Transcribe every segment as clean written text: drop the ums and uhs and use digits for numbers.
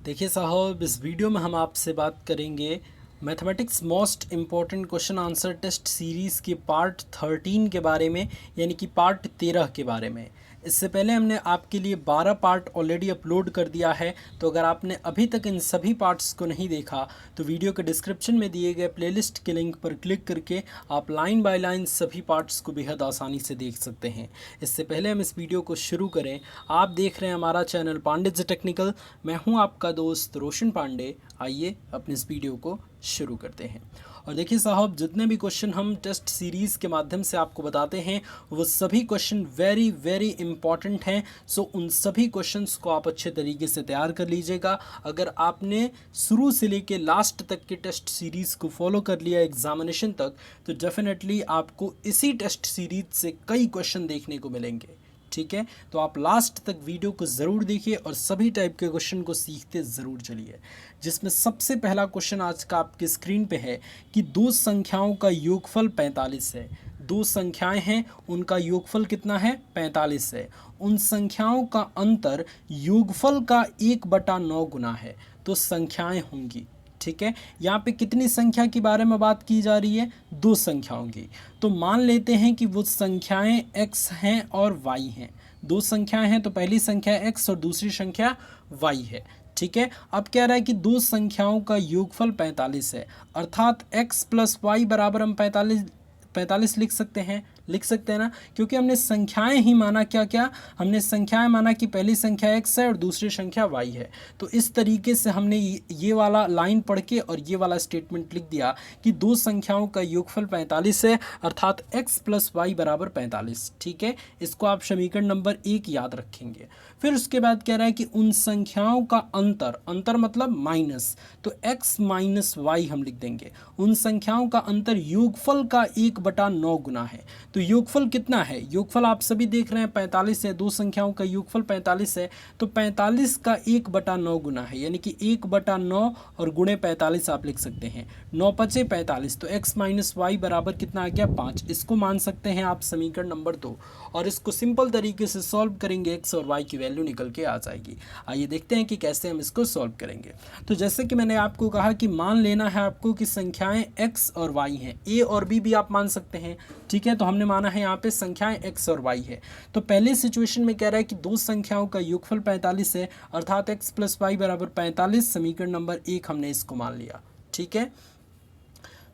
देखिए साहब, इस वीडियो में हम आपसे बात करेंगे mathematics most important question answer test series के पार्ट 13 के बारे में, यानी कि पार्ट 13 के बारे में। इससे पहले हमने आपके लिए 12 पार्ट ऑलरेडी अपलोड कर दिया है, तो अगर आपने अभी तक इन सभी पार्ट्स को नहीं देखा तो वीडियो के डिस्क्रिप्शन में दिए गए प्लेलिस्ट के लिंक पर क्लिक करके आप लाइन बाय लाइन सभी पार्ट्स को बेहद आसानी से देख सकते हैं। इससे पहले हम इस वीडियो को शुरू करें, आप देख रहे हैं हमारा चैनल पांडित्य टेक्निकल। मैं हूं आपका दोस्त रोशन पांडे। आइए अपने इस वीडियो को शुरू करते हैं। और देखिए साहब, जितने भी क्वेश्चन हम टेस्ट सीरीज़ के माध्यम से आपको बताते हैं वो सभी क्वेश्चन वेरी वेरी इंपॉर्टेंट हैं। सो उन सभी क्वेश्चंस को आप अच्छे तरीके से तैयार कर लीजिएगा। अगर आपने शुरू से लेके लास्ट तक के टेस्ट सीरीज़ को फॉलो कर लिया एग्जामिनेशन तक, तो डेफिनेटली आपको इसी टेस्ट सीरीज से कई क्वेश्चन देखने को मिलेंगे। ठीक है, तो आप लास्ट तक वीडियो को ज़रूर देखिए और सभी टाइप के क्वेश्चन को सीखते ज़रूर चलिए। जिसमें सबसे पहला क्वेश्चन आज का आपके स्क्रीन पे है कि दो संख्याओं का योगफल 45 है। दो संख्याएं हैं, उनका योगफल कितना है? 45 है। उन संख्याओं का अंतर योगफल का 1/9 गुना है, तो संख्याएं होंगी। ठीक है, यहाँ पे कितनी संख्या के बारे में बात की जा रही है? दो संख्याओं की। तो मान लेते हैं कि वो संख्याएं x हैं और y हैं। दो संख्याएं हैं तो पहली संख्या x और दूसरी संख्या y है। ठीक है, अब कह रहा है कि दो संख्याओं का योगफल 45 है, अर्थात x प्लस वाई बराबर हम 45 लिख सकते हैं ना, क्योंकि हमने संख्याएं ही माना। क्या हमने संख्याएं माना कि पहली संख्या x है और दूसरी संख्या y है। तो इस तरीके से हमने ये वाला लाइन पढ़ के और ये वाला स्टेटमेंट लिख दिया कि दो संख्याओं का योगफल 45 है, अर्थात x प्लस वाई बराबर 45। ठीक है, इसको आप समीकरण नंबर 1 याद रखेंगे। फिर उसके बाद कह रहा है कि उन संख्याओं का अंतर मतलब माइनस, तो x माइनस वाई हम लिख देंगे। उन संख्याओं का अंतर योगफल का 1/9 गुना है। तो योगफल कितना है? योगफल आप सभी देख रहे हैं 45 है। दो संख्याओं का योगफल 45 है, तो 45 का 1/9 गुना है, यानी कि 1/9 और गुणे 45 आप लिख सकते हैं। 9 पचे 45, तो x माइनस वाई बराबर कितना आ गया? 5। इसको मान सकते हैं आप समीकरण नंबर 2, और इसको सिंपल तरीके से सॉल्व करेंगे, x और y की वैल्यू निकल के आ जाएगी। आइए देखते हैं कि कैसे हम इसको सॉल्व करेंगे। तो जैसे कि मैंने आपको कहा कि मान लेना है आपको कि संख्याएं x और y हैं, a और b भी आप मान सकते हैं। ठीक है, तो हमने माना है यहाँ पे संख्याएं x और y है। तो पहले सिचुएशन में कह रहा है कि दो संख्याओं का योगफल 45 है, अर्थात x प्लस वाई बराबर 45। समीकरण नंबर 1 हमने इसको मान लिया। ठीक है,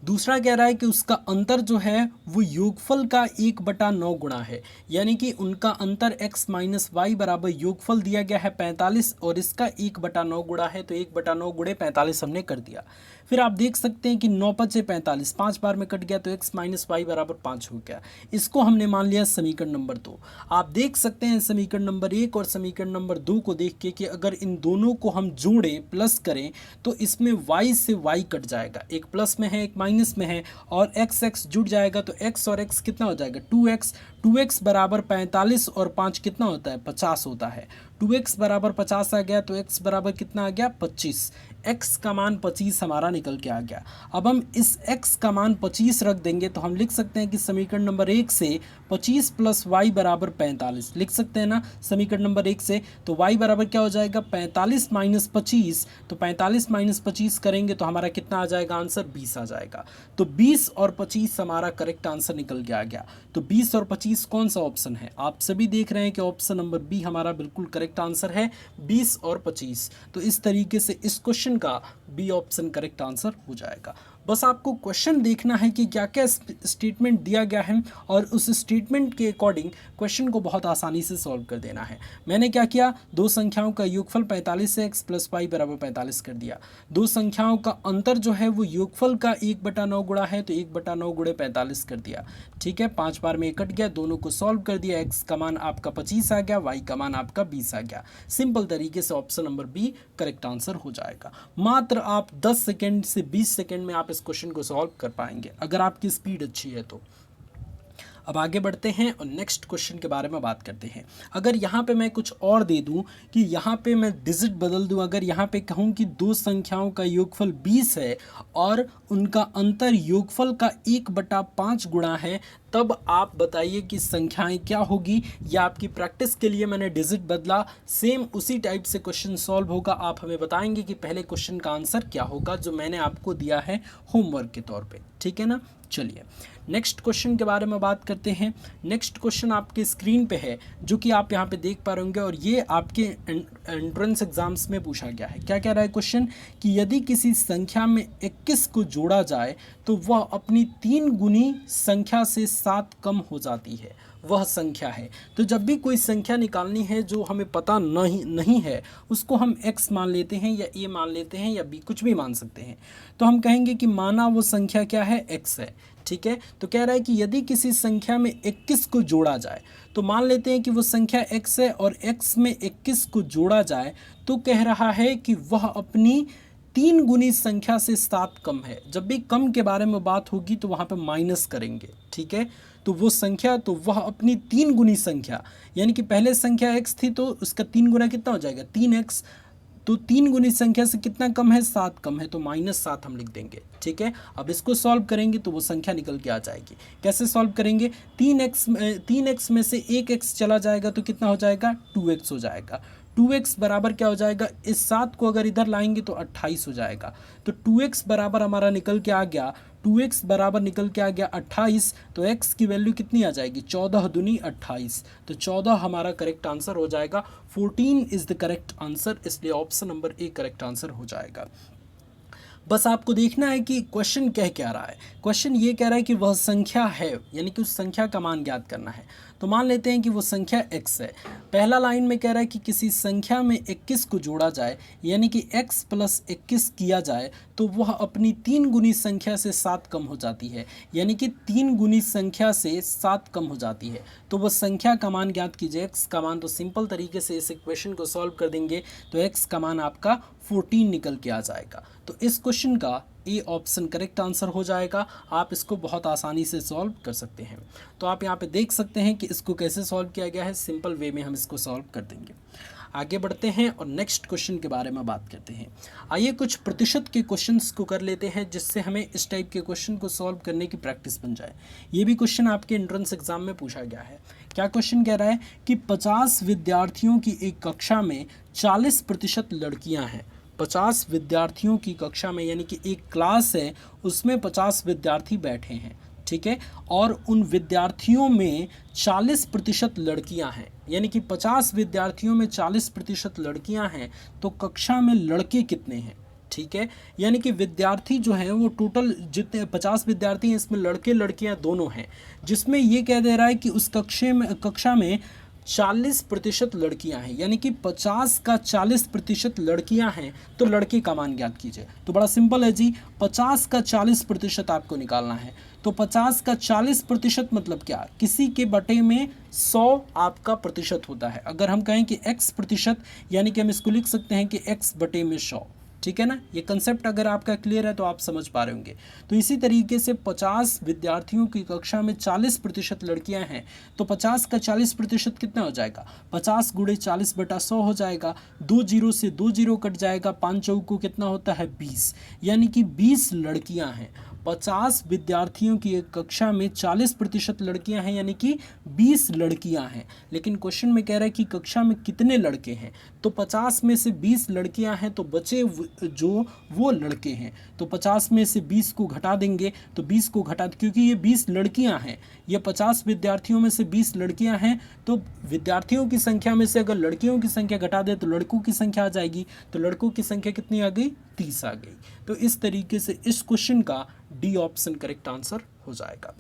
दूसरा कह रहा है कि उसका अंतर जो है वो योगफल का 1/9 गुना है, यानी कि उनका अंतर x माइनस वाई बराबर योगफल दिया गया है 45 और इसका 1/9 गुणा है, तो 1/9 गुणे 45 हमने कर दिया। फिर आप देख सकते हैं कि 9 पचे 45, 5 बार में कट गया, तो x माइनस वाई बराबर 5 हो गया। इसको हमने मान लिया समीकरण नंबर 2। आप देख सकते हैं समीकरण नंबर 1 और समीकरण नंबर 2 को देख के कि अगर इन दोनों को हम जोड़ें, प्लस करें, तो इसमें y से y कट जाएगा। एक प्लस में है, एक माइनस में है, और x जुड़ जाएगा, तो x और x कितना हो जाएगा? 2x बराबर 45 और 5 कितना होता है? 50 होता है। 2x बराबर 50 आ गया, तो x बराबर कितना आ गया? 25। x का मान 25 हमारा निकल के आ गया। अब हम इस x का मान 25 रख देंगे, तो हम लिख सकते हैं कि समीकरण नंबर 1 से 25 प्लस वाई बराबर 45 लिख सकते हैं ना, समीकरण नंबर 1 से। तो y बराबर क्या हो जाएगा? 45 माइनस 25, तो 45 माइनस 25 करेंगे तो हमारा कितना आ जाएगा? आंसर 20 आ जाएगा। तो 20 और 25 हमारा करेक्ट आंसर निकल के आ गया। तो 20 और 25 कौन सा ऑप्शन है? आप सभी देख रहे हैं कि ऑप्शन नंबर बी हमारा बिल्कुल करेक्ट आंसर है, 20 और 25। तो इस तरीके से इस क्वेश्चन का बी ऑप्शन करेक्ट आंसर हो जाएगा। बस आपको क्वेश्चन देखना है कि क्या क्या स्टेटमेंट दिया गया है और उस स्टेटमेंट के अकॉर्डिंग क्वेश्चन को बहुत आसानी से सॉल्व कर देना है। मैंने क्या किया? दो संख्याओं का योगफल 45 से x प्लस वाई बराबर 45 कर दिया। दो संख्याओं का अंतर जो है वो योगफल का 1/9 गुणा है, तो 1/9 गुणे 45 कर दिया। ठीक है, 5 बार में कट गया, दोनों को सॉल्व कर दिया। x का मान आपका 25 आ गया, y का मान आपका 20 आ गया। सिंपल तरीके से option number B correct answer हो जाएगा। मात्र आप 10 सेकेंड से 20 सेकेंड में आप इस क्वेश्चन को सॉल्व कर पाएंगे, अगर आपकी स्पीड अच्छी है तो। अब आगे बढ़ते हैं और नेक्स्ट क्वेश्चन के बारे में बात करते हैं। अगर यहाँ पे मैं कुछ और दे दूँ कि यहाँ पे मैं डिजिट बदल दूँ, अगर यहाँ पे कहूँ कि दो संख्याओं का योगफल 20 है और उनका अंतर योगफल का 1/5 गुणा है, तब आप बताइए कि संख्याएं क्या होगी, या आपकी प्रैक्टिस के लिए मैंने डिजिट बदला, सेम उसी टाइप से क्वेश्चन सॉल्व होगा। आप हमें बताएंगे कि पहले क्वेश्चन का आंसर क्या होगा जो मैंने आपको दिया है होमवर्क के तौर पे, ठीक है ना। चलिए नेक्स्ट क्वेश्चन के बारे में बात करते हैं। नेक्स्ट क्वेश्चन आपके स्क्रीन पे है, जो कि आप यहाँ पे देख पा रहे होंगे, और ये आपके एंट्रेंस एग्जाम्स में पूछा गया है। क्या कह रहा है क्वेश्चन कि यदि किसी संख्या में 21 को जोड़ा जाए तो वह अपनी 3 गुनी संख्या से 7 कम हो जाती है, वह संख्या है। तो जब भी कोई संख्या निकालनी है जो हमें पता नहीं है, उसको हम x मान लेते हैं, या a मान लेते हैं, या b, कुछ भी मान सकते हैं। तो हम कहेंगे कि माना वो संख्या क्या है, x है, ठीक है। तो कह रहा है कि यदि किसी संख्या में 21 को जोड़ा जाए, तो मान लेते हैं कि वो संख्या x है और x में 21 को जोड़ा जाए, तो कह रहा है कि वह अपनी 3 गुनी संख्या से 7 कम है। जब भी कम के बारे में बात होगी तो वहाँ पे माइनस करेंगे, ठीक है। तो वो संख्या, तो वह अपनी 3 गुनी संख्या, यानी कि पहले संख्या x थी तो उसका 3 गुना कितना हो जाएगा, 3x। तो 3 गुनी संख्या से कितना कम है, 7 कम है, तो -7 हम लिख देंगे, ठीक है। अब इसको सॉल्व करेंगे तो वो संख्या निकल के आ जाएगी। कैसे सॉल्व करेंगे, 3x में से 1x चला जाएगा तो कितना हो जाएगा, 2x हो जाएगा। 2x बराबर क्या हो जाएगा, इस 7 को अगर इधर लाएंगे तो 28 हो जाएगा। तो 2x बराबर हमारा निकल के आ गया, 2x बराबर निकल के आ गया 28। तो x की वैल्यू कितनी आ जाएगी, 14 दूनी 28। तो 14 हमारा करेक्ट आंसर हो जाएगा। 14 इज़ द करेक्ट आंसर, इसलिए option number A correct answer हो जाएगा। बस आपको देखना है कि क्वेश्चन कह क्या रहा है। क्वेश्चन ये कह रहा है कि वह संख्या है, यानी कि उस संख्या का मान ज्ञात करना है। तो मान लेते हैं कि वो संख्या x है। पहला लाइन में कह रहा है कि किसी संख्या में 21 को जोड़ा जाए, यानी कि x + 21 किया जाए तो वह अपनी 3 गुनी संख्या से 7 कम हो जाती है, यानी कि 3 गुनी संख्या से 7 कम हो जाती है। तो वह संख्या का मान ज्ञात कीजिए। x का मान, तो सिंपल तरीके से इस इक्वेशन को सॉल्व कर देंगे तो x का मान आपका 14 निकल के आ जाएगा। तो इस क्वेश्चन का ए ऑप्शन करेक्ट आंसर हो जाएगा। आप इसको बहुत आसानी से सॉल्व कर सकते हैं। तो आप यहाँ पे देख सकते हैं कि इसको कैसे सॉल्व किया गया है, सिंपल वे में हम इसको सॉल्व कर देंगे। आगे बढ़ते हैं और नेक्स्ट क्वेश्चन के बारे में बात करते हैं। आइए कुछ प्रतिशत के क्वेश्चंस को कर लेते हैं, जिससे हमें इस टाइप के क्वेश्चन को सॉल्व करने की प्रैक्टिस बन जाए। ये भी क्वेश्चन आपके एंट्रेंस एग्जाम में पूछा गया है। क्या क्वेश्चन कह रहा है कि 50 विद्यार्थियों की एक कक्षा में 40% लड़कियाँ हैं। 50 विद्यार्थियों की कक्षा में, यानी कि एक क्लास है उसमें 50 विद्यार्थी बैठे हैं, ठीक है। और उन विद्यार्थियों में 40% लड़कियां हैं, यानी कि 50 विद्यार्थियों में 40% लड़कियां हैं, तो कक्षा में लड़के कितने हैं, ठीक है। यानी कि विद्यार्थी जो हैं वो टोटल जितने 50 विद्यार्थी हैं, इसमें लड़के लड़कियां दोनों हैं, जिसमें ये कह दे रहा है कि उस कक्षा में 40% लड़कियां हैं, यानी कि 50 का 40% लड़कियां हैं, तो लड़के का मान ज्ञात कीजिए। तो बड़ा सिंपल है जी, 50 का 40% आपको निकालना है। तो 50 का 40% मतलब क्या, किसी के बटे में 100 आपका प्रतिशत होता है। अगर हम कहें कि x प्रतिशत, यानी कि हम इसको लिख सकते हैं कि x बटे में 100, ठीक है ना। ये कंसेप्ट अगर आपका क्लियर है तो आप समझ पा रहे होंगे। तो इसी तरीके से 50 विद्यार्थियों की कक्षा में 40% लड़कियां हैं, तो 50 का 40% कितना हो जाएगा, 50 गुणे 40/100 हो जाएगा। 2 जीरो से 2 जीरो कट जाएगा, 5 चौको कितना होता है 20, यानी कि 20 लड़कियां हैं। 50 विद्यार्थियों की एक कक्षा में 40% लड़कियां हैं, यानी कि 20 लड़कियां हैं। लेकिन क्वेश्चन में कह रहा है कि कक्षा में कितने लड़के हैं, तो 50 में से 20 लड़कियां हैं, तो बचे जो वो लड़के हैं। तो 50 में से 20 को घटा देंगे, तो 20 को घटा, क्योंकि ये 20 लड़कियां हैं, ये 50 विद्यार्थियों में से 20 लड़कियां हैं, तो विद्यार्थियों की संख्या में से अगर लड़कियों की संख्या घटा दे तो लड़कों की संख्या आ जाएगी। तो लड़कों की संख्या कितनी आ गई, 30 आ गई। तो इस तरीके से इस क्वेश्चन का डी ऑप्शन करेक्ट आंसर हो जाएगा।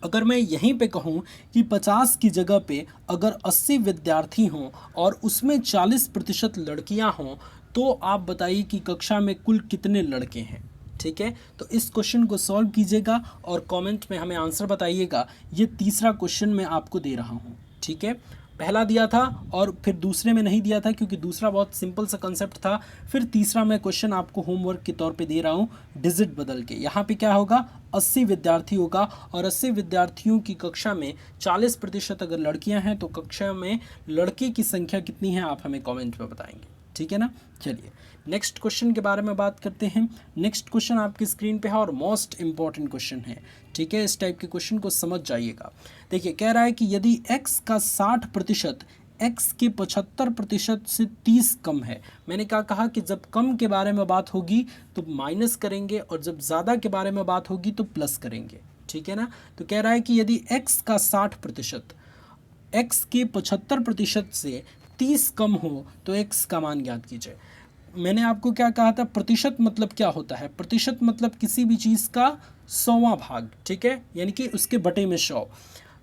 अगर मैं यहीं पे कहूँ कि 50 की जगह पे अगर 80 विद्यार्थी हों और उसमें 40% लड़कियां हों, तो आप बताइए कि कक्षा में कुल कितने लड़के हैं, ठीक है। तो इस क्वेश्चन को सॉल्व कीजिएगा और कमेंट में हमें आंसर बताइएगा। ये तीसरा क्वेश्चन मैं आपको दे रहा हूँ, ठीक है। पहला दिया था और फिर दूसरे में नहीं दिया था, क्योंकि दूसरा बहुत सिंपल सा कंसेप्ट था। फिर तीसरा मैं क्वेश्चन आपको होमवर्क के तौर पे दे रहा हूँ, डिजिट बदल के। यहाँ पे क्या होगा, 80 विद्यार्थी होगा, और 80 विद्यार्थियों की कक्षा में 40% अगर लड़कियाँ हैं, तो कक्षा में लड़के की संख्या कितनी है आप हमें कॉमेंट में बताएंगे। ठीक है ना। चलिए नेक्स्ट क्वेश्चन के बारे में बात करते हैं। नेक्स्ट क्वेश्चन आपकी स्क्रीन पे है और मोस्ट इंपॉर्टेंट क्वेश्चन है, ठीक है। इस टाइप के क्वेश्चन को समझ जाइएगा। देखिए कह रहा है कि यदि x का 60% x के 75% से 30 कम है। मैंने क्या कहा कि जब कम के बारे में बात होगी तो माइनस करेंगे और जब ज़्यादा के बारे में बात होगी तो प्लस करेंगे, ठीक है ना। तो कह रहा है कि यदि x का 60% x के 75% से 30 कम हो तो x का मान ज्ञात कीजिए। मैंने आपको क्या कहा था, प्रतिशत मतलब क्या होता है, प्रतिशत मतलब किसी भी चीज़ का 100वां भाग, ठीक है, यानी कि उसके बटे में 100।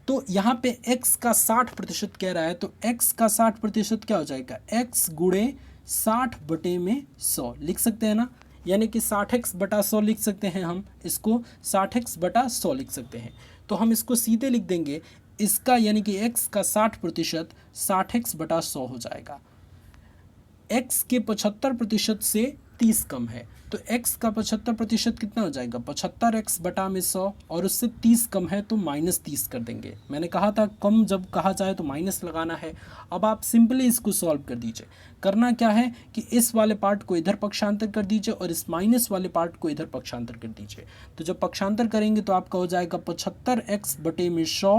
तो यहाँ पे x का 60% कह रहा है, तो x का 60% क्या हो जाएगा, x गुणे 60 बटे में 100 लिख सकते हैं ना, यानी कि 60x बटा 100 लिख सकते हैं हम इसको, 60x बटा 100 लिख सकते हैं। तो हम इसको सीधे लिख देंगे, इसका यानी कि x का 60% 60x बटा 100 हो जाएगा। x के 75% से 30 कम है, तो x का 75% कितना हो जाएगा, 75x बटा में 100, और उससे 30 कम है तो -30 कर देंगे। मैंने कहा था कम जब कहा जाए तो माइनस लगाना है। अब आप सिंपली इसको सॉल्व कर दीजिए। करना क्या है कि इस वाले पार्ट को इधर पक्षांतर कर दीजिए और इस माइनस वाले पार्ट को इधर पक्षांतर कर दीजिए। तो जब पक्षांतर करेंगे तो आपका हो जाएगा 75x बटे में 100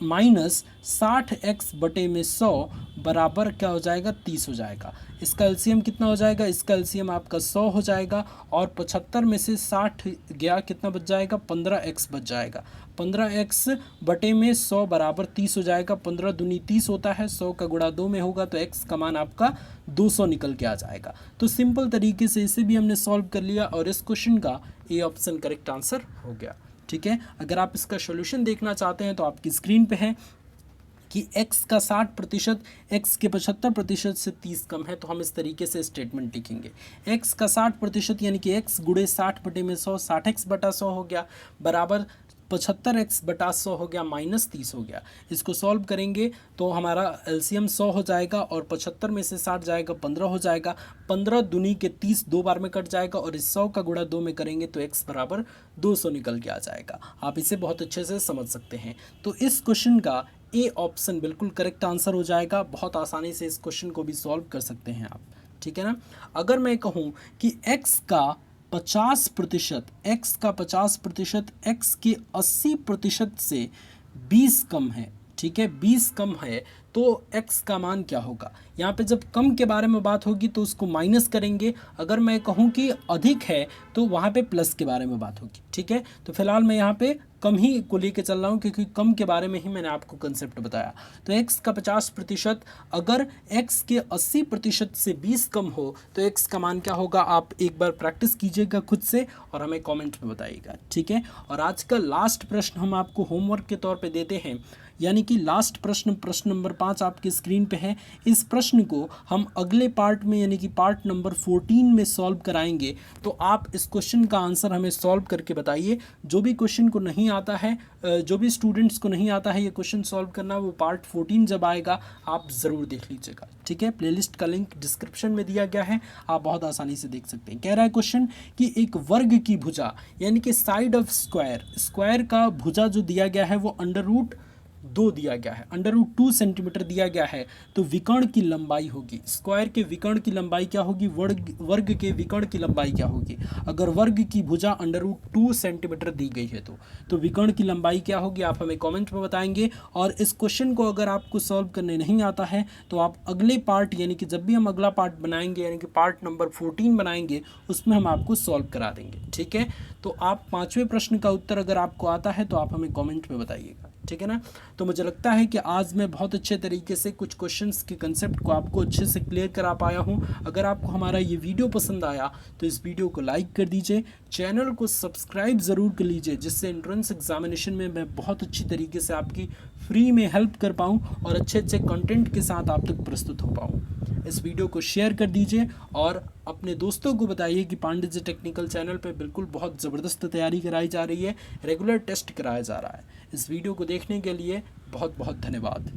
माइनस 60x बटे में 100 बराबर क्या हो जाएगा, 30 हो जाएगा। इसका एलसीएम कितना हो जाएगा, इसका एलसीएम आपका 100 हो जाएगा, और 75 में से 60 गया, कितना बच जाएगा, 15x बच जाएगा। 15x बटे में 100 बराबर 30 हो जाएगा। 15 दूनी 30 होता है, 100 का गुणा 2 में होगा, तो x का मान आपका 200 निकल के आ जाएगा। तो सिंपल तरीके से इसे भी हमने सॉल्व कर लिया और इस क्वेश्चन का ए ऑप्शन करेक्ट आंसर हो गया, ठीक है। अगर आप इसका सॉल्यूशन देखना चाहते हैं तो आपकी स्क्रीन पे है कि x का 60% x के 75% से 30 कम है, तो हम इस तरीके से स्टेटमेंट लिखेंगे। x का 60% यानी कि x गुणे 60 बटे में 100, 60x बटा 100 हो गया, बराबर 75x बटा 100 हो गया, -30 हो गया। इसको सॉल्व करेंगे तो हमारा एलसीएम 100 हो जाएगा और 75 में से 60 जाएगा, 15 हो जाएगा। 15 दूनी के 30 दो बार में कट जाएगा और इस 100 का गुणा 2 में करेंगे तो x बराबर 200 निकल के आ जाएगा। आप इसे बहुत अच्छे से समझ सकते हैं। तो इस क्वेश्चन का ए ऑप्शन बिल्कुल करेक्ट आंसर हो जाएगा। बहुत आसानी से इस क्वेश्चन को भी सॉल्व कर सकते हैं आप, ठीक है ना। अगर मैं कहूँ कि x का 50%, x का 50% x के 80% से 20 कम है, ठीक है, 20 कम है, तो x का मान क्या होगा। यहाँ पे जब कम के बारे में बात होगी तो उसको माइनस करेंगे। अगर मैं कहूँ कि अधिक है तो वहाँ पे प्लस के बारे में बात होगी, ठीक है। तो फिलहाल मैं यहाँ पे कम ही को लेके चल रहा हूँ क्योंकि कम के बारे में ही मैंने आपको कंसेप्ट बताया। तो x का 50%, अगर x के 80% से 20 कम हो तो x का मान क्या होगा, आप एक बार प्रैक्टिस कीजिएगा खुद से और हमें कमेंट में बताइएगा, ठीक है। और आज का लास्ट प्रश्न हम आपको होमवर्क के तौर पे देते हैं, यानी कि लास्ट प्रश्न, प्रश्न नंबर 5 आपकी स्क्रीन पे है। इस प्रश्न को हम अगले पार्ट में यानी कि पार्ट नंबर 14 में सॉल्व कराएंगे। तो आप इस क्वेश्चन का आंसर हमें सॉल्व करके बताइए। जो भी क्वेश्चन को नहीं आता है, जो भी स्टूडेंट्स को नहीं आता है ये क्वेश्चन सॉल्व करना, वो पार्ट 14 जब आएगा आप ज़रूर देख लीजिएगा, ठीक है। प्लेलिस्ट का लिंक डिस्क्रिप्शन में दिया गया है, आप बहुत आसानी से देख सकते हैं। कह रहा है क्वेश्चन कि एक वर्ग की भुजा यानी कि साइड ऑफ स्क्वायर, स्क्वायर का भुजा जो दिया गया है वो √2 दिया गया है, √2 सेंटीमीटर दिया गया है। तो विकर्ण की लंबाई होगी, स्क्वायर के विकर्ण की लंबाई क्या होगी, वर्ग के विकर्ण की लंबाई क्या होगी। अगर वर्ग की भुजा √2 सेंटीमीटर दी गई है तो विकर्ण की लंबाई क्या होगी, आप हमें कमेंट में बताएंगे। और इस क्वेश्चन को अगर आपको सॉल्व करने नहीं आता है तो आप अगले पार्ट यानी कि जब भी हम अगला पार्ट बनाएंगे यानी कि पार्ट नंबर 14 बनाएंगे उसमें हम आपको सॉल्व करा देंगे, ठीक है। तो आप 5वें प्रश्न का उत्तर अगर आपको आता है तो आप हमें कमेंट में बताइएगा, ठीक है ना। तो मुझे लगता है कि आज मैं बहुत अच्छे तरीके से कुछ क्वेश्चंस के कंसेप्ट को आपको अच्छे से क्लियर करा पाया हूं। अगर आपको हमारा ये वीडियो पसंद आया तो इस वीडियो को लाइक कर दीजिए, चैनल को सब्सक्राइब ज़रूर कर लीजिए, जिससे एंट्रेंस एग्जामिनेशन में मैं बहुत अच्छी तरीके से आपकी फ्री में हेल्प कर पाऊँ और अच्छे अच्छे कंटेंट के साथ आप तक प्रस्तुत हो पाऊँ। इस वीडियो को शेयर कर दीजिए और अपने दोस्तों को बताइए कि पांडे जी टेक्निकल चैनल पे बिल्कुल बहुत ज़बरदस्त तैयारी कराई जा रही है, रेगुलर टेस्ट कराया जा रहा है। इस वीडियो को देखने के लिए बहुत बहुत धन्यवाद।